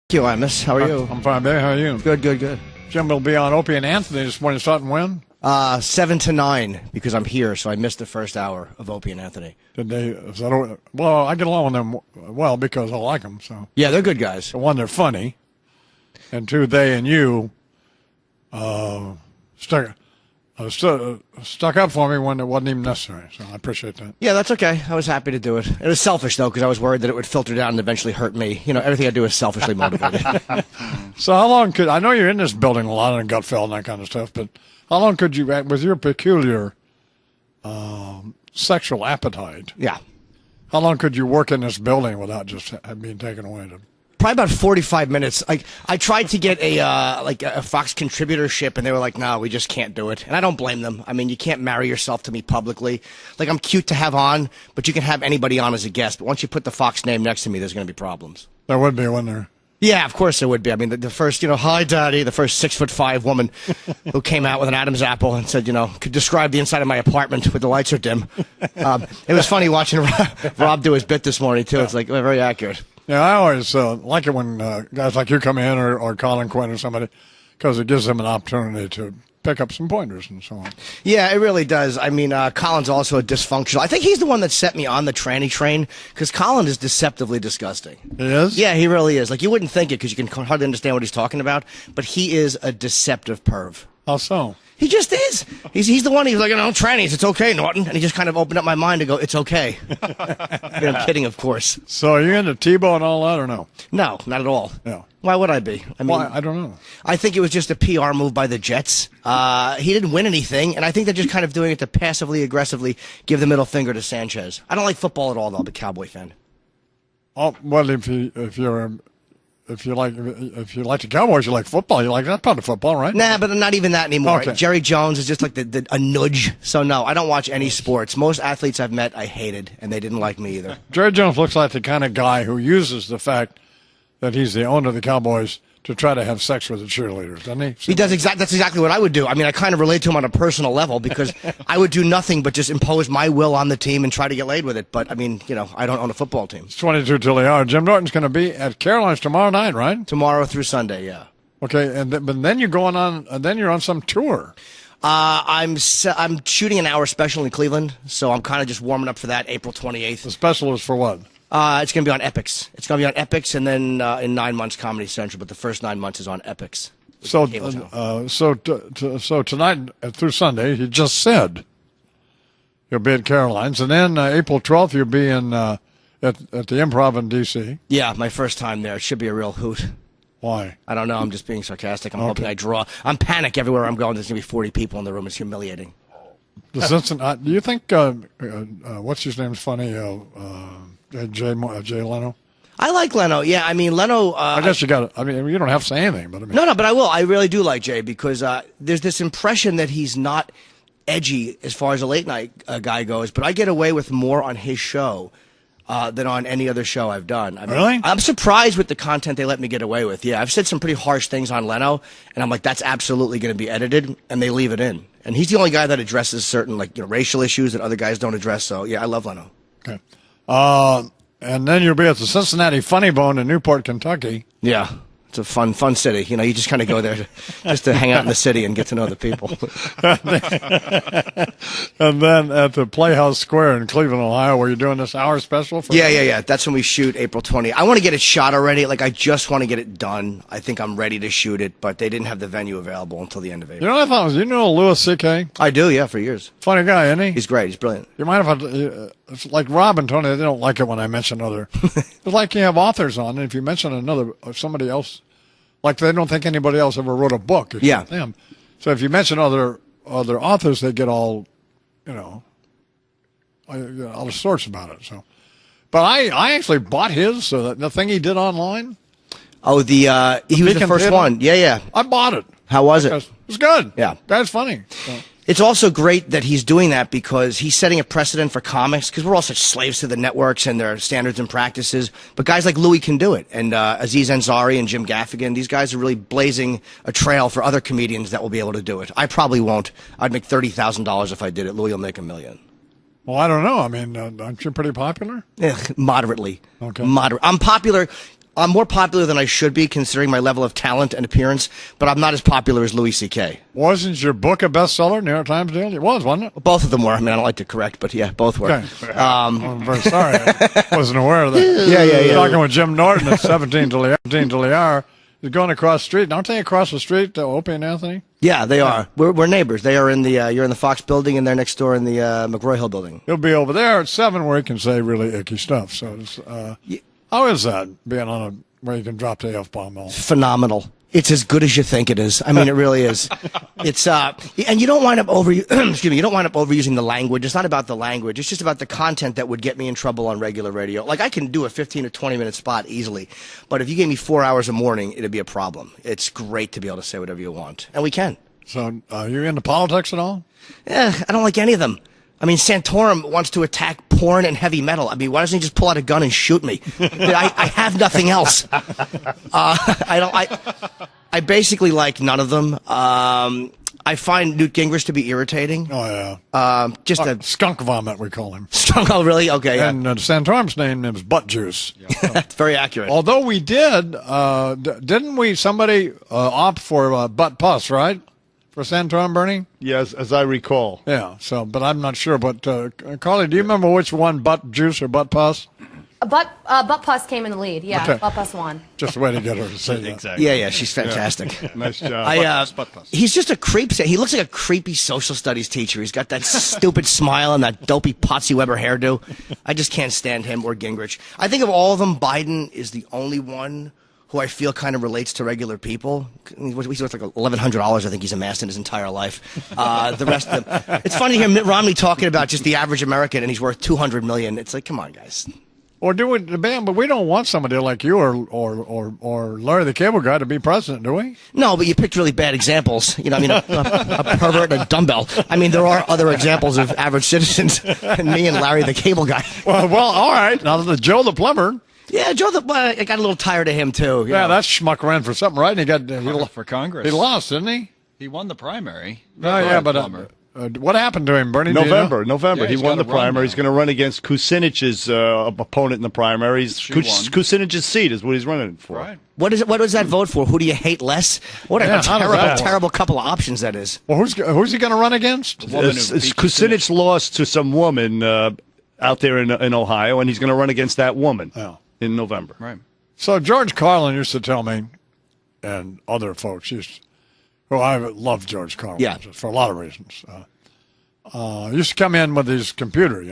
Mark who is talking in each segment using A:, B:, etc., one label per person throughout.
A: Thank you, Imus. How are you?
B: I'm fine, Dave. How are you?
A: Good.
B: Jim will be on Opie and Anthony this morning, starting when?
A: 7 to 9, because I'm here, so I missed the first hour of Opie and Anthony.
B: Well, I get along with them well because I like them. So
A: Yeah, they're good guys.
B: for one, they're funny, and two, they and you stuck up for me when it wasn't even necessary. So I appreciate that.
A: Yeah, that's okay. I was happy to do it. It was selfish, though, because I was worried that it would filter down and eventually hurt me. You know, everything I do is selfishly motivated.
B: So how long I know you're in this building a lot in Gutfeld and that kind of stuff, but how long could you, with your peculiar sexual appetite,
A: Yeah.
B: how long could you work in this building without just being taken away to?
A: Probably about 45 minutes. I tried to get a Fox contributorship, and they were like, "No, we just can't do it." And I don't blame them. I mean, you can't marry yourself to me publicly. Like, I'm cute to have on, but you can have anybody on as a guest. But once you put the Fox name next to me, there's going to be problems.
B: There would be, wouldn't there?
A: Yeah, of course there would be. I mean, the first, hi, Daddy, the first 6'5" woman who came out with an Adam's apple and said, could describe the inside of my apartment where the lights are dim. It was funny watching Rob do his bit this morning, too. It's like very accurate.
B: Yeah, I always like it when guys like you come in or Colin Quinn or somebody, because it gives them an opportunity to pick up some pointers and so on.
A: Yeah, it really does. I mean, Colin's also a dysfunctional. I think he's the one that set me on the tranny train, because Colin is deceptively disgusting.
B: He is?
A: Yeah, he really is. Like, you wouldn't think it because you can hardly understand what he's talking about, but he is a deceptive perv.
B: How so?
A: He just is. He's the one. He's like, trannies, it's okay, Norton. And he just kind of opened up my mind to go, it's okay. I'm kidding, of course.
B: So are you into Tebow and all that or no?
A: No, not at all.
B: No.
A: Why would I be? I mean,
B: Well, I don't know.
A: I think it was just a PR move by the Jets. He didn't win anything, and I think they're just kind of doing it to passively, aggressively give the middle finger to Sanchez. I don't like football at all, though. I'm a Cowboy fan.
B: Oh, well, if you like the Cowboys, you like football. You like that part of football, right?
A: Nah, but not even that anymore.
B: Okay.
A: Jerry Jones is just like a nudge. So no, I don't watch any sports. Most athletes I've met, I hated, and they didn't like me either.
B: Jerry Jones looks like the kind of guy who uses the fact that he's the owner of the Cowboys to try to have sex with the cheerleaders, doesn't he?
A: He does that's exactly what I would do. I mean, I kind of relate to him on a personal level because I would do nothing but just impose my will on the team and try to get laid with it. But I mean, I don't own a football team.
B: It's 22 till the hour. Jim Norton's going to be at Caroline's tomorrow night, right?
A: Tomorrow through Sunday, yeah.
B: Okay, but then you're going on. Then you're on some tour.
A: I'm shooting an hour special in Cleveland, so I'm kind of just warming up for that. April 28th.
B: The special is for what?
A: It's going to be on Epix. It's going to be on Epix, and then in 9 months, Comedy Central. But the first 9 months is on Epix.
B: So tonight through Sunday, you just said you'll be at Caroline's, and then April 12th you'll be in at the Improv in D.C.
A: Yeah, my first time there. It should be a real hoot.
B: Why?
A: I don't know. I'm just being sarcastic. I'm hoping I draw. I'm panic everywhere I'm going. There's going to be 40 people in the room. It's humiliating.
B: The Cincinnati. Do you think what's his name's funny? Jay Leno.
A: I like Leno. Yeah, I mean Leno.
B: I guess you got. I mean, you don't have to say anything, but I mean.
A: No, but I will. I really do like Jay because there's this impression that he's not edgy as far as a late night guy goes. But I get away with more on his show than on any other show I've done. I mean,
B: really?
A: I'm surprised with the content they let me get away with. Yeah, I've said some pretty harsh things on Leno, and I'm like, that's absolutely going to be edited, and they leave it in. And he's the only guy that addresses certain racial issues that other guys don't address. So yeah, I love Leno.
B: Okay. And then you'll be at the Cincinnati Funny Bone in Newport, Kentucky.
A: Yeah. It's a fun city. You just kind of go there just to hang out in the city and get to know the people.
B: And then at the Playhouse Square in Cleveland, Ohio, where you're doing this hour special for
A: Yeah. That's when we shoot April 20th. I want to get it shot already. I just want to get it done. I think I'm ready to shoot it, but they didn't have the venue available until the end of April.
B: You know what I thought was, Louis C.K.?
A: I do, yeah, for years.
B: Funny guy, isn't he?
A: He's great. He's brilliant.
B: You might have, it's like Rob and Tony, they don't like it when I mention other. It's like you have authors on, and if you mention somebody else, like they don't think anybody else ever wrote a book.
A: Yeah.
B: Them. So if you mention other authors, they get all, all sorts about it. So, but I actually bought his, the thing he did online.
A: Oh, he was the first one. Yeah.
B: I bought it.
A: How was it?
B: It was good.
A: Yeah.
B: That's funny. So.
A: It's also great that he's doing that because he's setting a precedent for comics because we're all such slaves to the networks and their standards and practices. But guys like Louis can do it. And Aziz Ansari and Jim Gaffigan, these guys are really blazing a trail for other comedians that will be able to do it. I probably won't. I'd make $30,000 if I did it. Louis will make $1 million.
B: Well, I don't know. I mean, aren't you pretty popular?
A: Moderately.
B: Okay.
A: I'm popular. I'm more popular than I should be, considering my level of talent and appearance, but I'm not as popular as Louis C.K.
B: Wasn't your book a bestseller, New York Times deal? It was, wasn't it?
A: Both of them were. I mean, I don't like to correct, but yeah, both were.
B: Okay. I'm very sorry. I wasn't aware of that.
A: Yeah.
B: Talking with Jim Norton at 17 to the hour. He's going across the street. Don't they across the street to Opie and Anthony?
A: Yeah, they are. We're neighbors. They are in the you're in the Fox building, and they're next door in the McGroy Hill building.
B: He'll be over there at 7 where he can say really icky stuff. So it's, how is that, being on a where you can drop the F-bomb all?
A: Phenomenal. It's as good as you think it is. I mean, it really is. It's and you don't wind up you don't wind up overusing the language. It's not about the language. It's just about the content that would get me in trouble on regular radio. Like, I can do a 15 or 20 minute spot easily, but if you gave me 4 hours a morning, it'd be a problem. It's great to be able to say whatever you want, and we can.
B: So, you into politics at all?
A: I don't like any of them. I mean, Santorum wants to attack porn and heavy metal. I mean, why doesn't he just pull out a gun and shoot me? I have nothing else. I basically like none of them. I find Newt Gingrich to be irritating.
B: Oh, yeah.
A: Just a
B: skunk vomit, we call him.
A: Skunk, oh, really? Okay, yeah.
B: And Santorum's name is Butt Juice.
A: Yeah. That's very accurate.
B: Although we didn't we, somebody opt for Butt Pus, right? For Santorum, Bernie?
C: Yes, as I recall.
B: Yeah, so, but I'm not sure. But, Carly, do you remember which one, Butt Juice or Butt Pus?
D: Butt Pus came in the lead. Yeah,
B: Okay.
D: Butt Pus won.
B: Just a way to get her to say that.
C: Exactly.
A: Yeah, she's fantastic.
C: Yeah. Nice job.
A: He's just a creep. He looks like a creepy social studies teacher. He's got that stupid smile and that dopey Patsy Weber hairdo. I just can't stand him or Gingrich. I think of all of them, Biden is the only one who I feel kind of relates to regular people. He's worth like $1,100, I think he's amassed in his entire life. The rest of them. It's funny to hear Mitt Romney talking about just the average American, and he's worth $200 million. It's like, come on, guys.
B: Or do we, but we don't want somebody like you or Larry the Cable Guy to be president, do we?
A: No, but you picked really bad examples. You know, I mean, a pervert and a dumbbell. I mean, there are other examples of average citizens than me and Larry the Cable Guy.
B: Well, all right. Now, Joe the plumber.
A: Yeah, I got a little tired of him, too.
B: Yeah, that schmuck ran for something, right? And he
E: for Congress.
B: He lost, didn't he?
E: He won the primary.
B: Oh, yeah, but what happened to him, Bernie?
C: November.
E: Yeah,
C: he won the primary. He's going to run against Kucinich's opponent in the primaries. Kucinich's seat is what he's running for.
E: Right.
A: What does that vote for? Who do you hate less? What a terrible couple of options that is.
B: Well, who's he going to run against?
C: Kucinich lost to some woman out there in Ohio, and he's going to run against that woman in November.
E: Right.
B: So George Carlin used to tell me, and other folks I love George Carlin for a lot of reasons. Used to come in with his computer,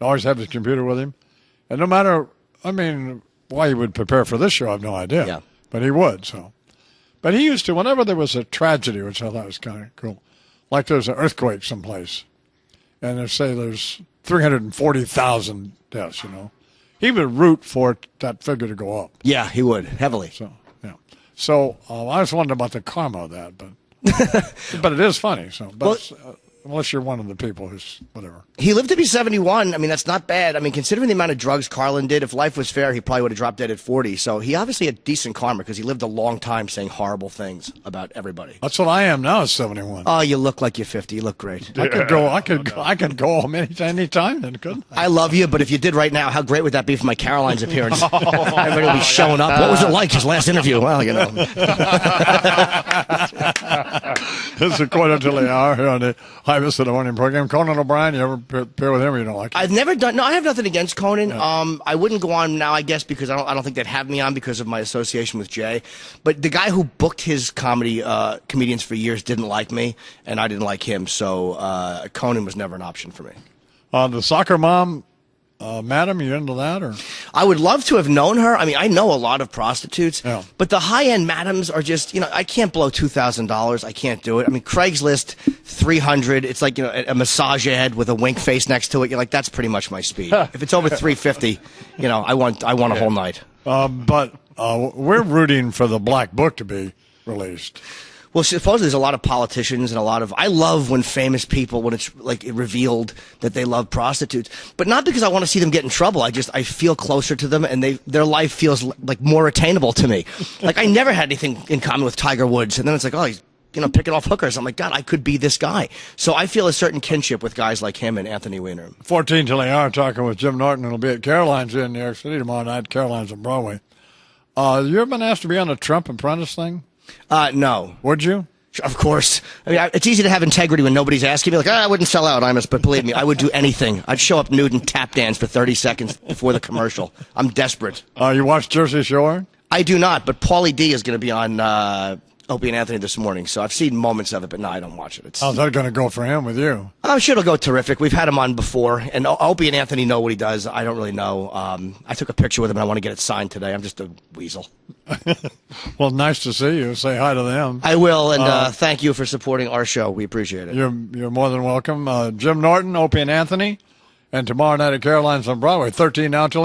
B: always have his computer with him. And no matter, why he would prepare for this show, I have no idea.
A: Yeah.
B: But he would, so. But he used to, whenever there was a tragedy, which I thought was kind of cool, like there's an earthquake someplace, and they say there's 340,000 deaths, he would root for that figure to go up.
A: Yeah, he would, heavily.
B: So, yeah. So I was wondering about the karma of that, but it is funny. So, unless you're one of the people who's whatever.
A: He lived to be 71. I mean, that's not bad. I mean, considering the amount of drugs Carlin did, if life was fair, he probably would have dropped dead at 40. So he obviously had decent karma because he lived a long time saying horrible things about everybody.
B: That's what I am now at 71.
A: Oh, you look like you're 50. You look great.
B: I could go home anytime then, couldn't I?
A: I love you, but if you did right now, how great would that be for my Caroline's appearance? Everybody would be showing up. What was it like, his last interview? Well,
B: This is a quarter till the hour here on the Ibis of the Morning program. Conan O'Brien, you ever pair with him or you don't like him?
A: I've never done. No, I have nothing against Conan. Yeah. I wouldn't go on now, I guess, because I don't think they'd have me on because of my association with Jay. But the guy who booked his comedians for years didn't like me, and I didn't like him. So Conan was never an option for me.
B: The soccer mom, madam, you into that? Or
A: I would love to have known her. I mean, I know a lot of prostitutes,
B: yeah.
A: But the high-end madams are just, I can't blow $2,000. I can't do it. I mean, Craigslist, $300. It's like, a massage ad with a wink face next to it. You're like, that's pretty much my speed. If it's over $350, I want a whole night.
B: But we're rooting for the Black Book to be released.
A: Well, supposedly there's a lot of politicians and I love when famous people, when it's like revealed that they love prostitutes, but not because I want to see them get in trouble. I feel closer to them and their life feels like more attainable to me. Like I never had anything in common with Tiger Woods. And then it's like, oh, he's, picking off hookers. I'm like, God, I could be this guy. So I feel a certain kinship with guys like him and Anthony Weiner.
B: 14 till the hour talking with Jim Norton. It'll be at Caroline's in New York City tomorrow night. Caroline's on Broadway. You ever been asked to be on a Trump Apprentice thing?
A: No.
B: Would you?
A: Of course. I mean, it's easy to have integrity when nobody's asking me. Like, I wouldn't sell out, Imus, but believe me, I would do anything. I'd show up nude and tap dance for 30 seconds before the commercial. I'm desperate.
B: You watch Jersey Shore?
A: I do not, but Paulie D is going to be on Opie and Anthony this morning, so I've seen moments of it, but no, I don't watch it.
B: How's that going to go for him with you?
A: I'm sure it'll go terrific. We've had him on before, and Opie and Anthony know what he does. I don't really know. I took a picture with him, and I want to get it signed today. I'm just a weasel.
B: Well, nice to see you. Say hi to them.
A: I will, and thank you for supporting our show. We appreciate it.
B: You're more than welcome. Jim Norton, Opie and Anthony, and tomorrow night at Caroline's on Broadway, 13 now till